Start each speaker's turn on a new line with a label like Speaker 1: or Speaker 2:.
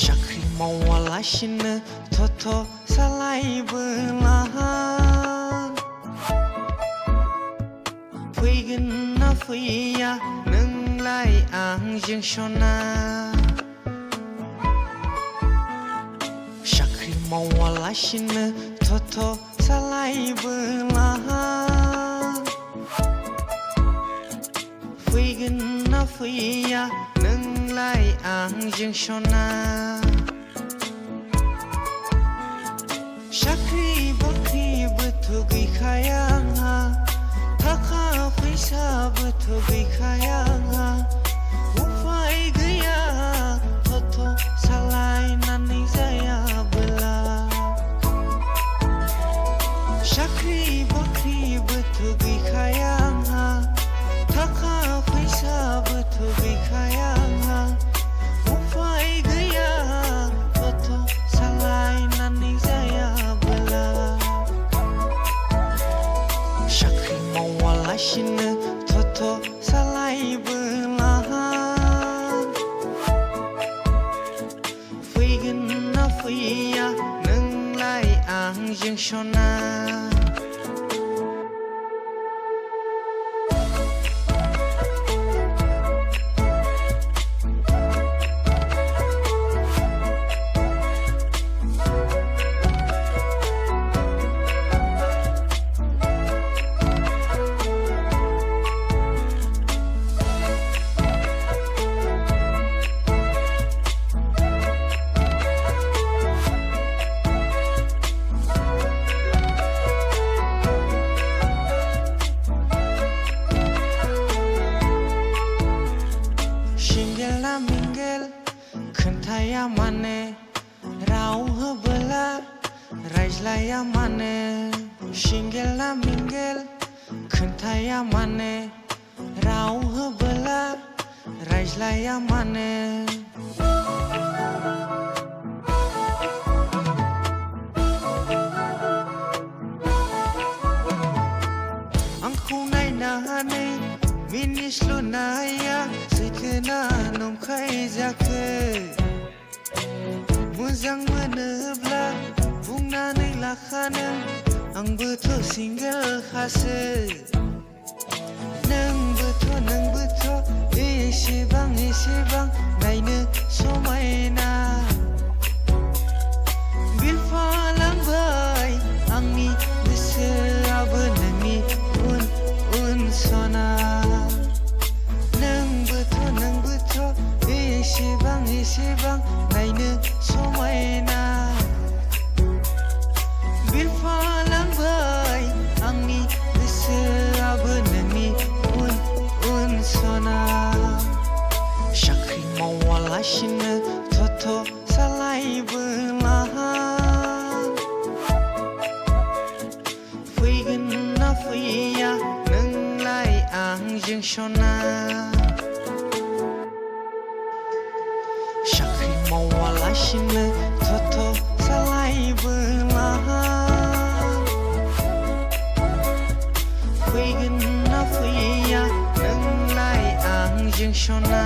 Speaker 1: साख्रि मावालासिनो थथ' सालायबोला फैगोन ना फैया नोंलाय आंजों सना साख्रि मावालासिनो थथ' सालायबोला फैगोन ना फैया नोंलाय आंजों सना साख्रि बाख्रिबोथ' गैखाया आंहा थाखा फैसाबोथ' गैखाया आंहा उफाय गैया थथ' सालायनानै जायाबोला साख्रि बाख्रिबोथ' गैखाया आंहा थाखा फैसाबोथ' गैखाया आंहा उफाय गैया थथ' सालायनानै जायाबोला साख्रि मावालासिनो थथ' सालायबोला फैगोन ना फैया नोंलाय आंजों सना सिंगेला मिंगेल खोन्थाया माने राव होबोला रायज्लाया माने सिंगेला मिंगेल खोन्थाया माने राव होबोला रायज्लाया माने आंखौ नायनानै मिनिस्लुनाया सैथोना नंखाय जाखो मोजां मोनोब्ला बुंनानै लाखानो आंबोथ' सिंगेलखासो नोंबोथ' एसेबां नायनो समायना बिरफालांबाय आंनि गोसोआबो नोंनि उन उन सना नोंबोथ' एसेबां नायनो समायना बिरफालांबाय आंनि गोसोआबो नोंनि उन उन सना साख्रि मावालासिनो थथ' सालायबोला फैगोन ना फैया नोंलाय आंजों सना साख्रि मावालासिनो थथ' सालायबोला फैगोन ना फैया नोंलाय आंजों सना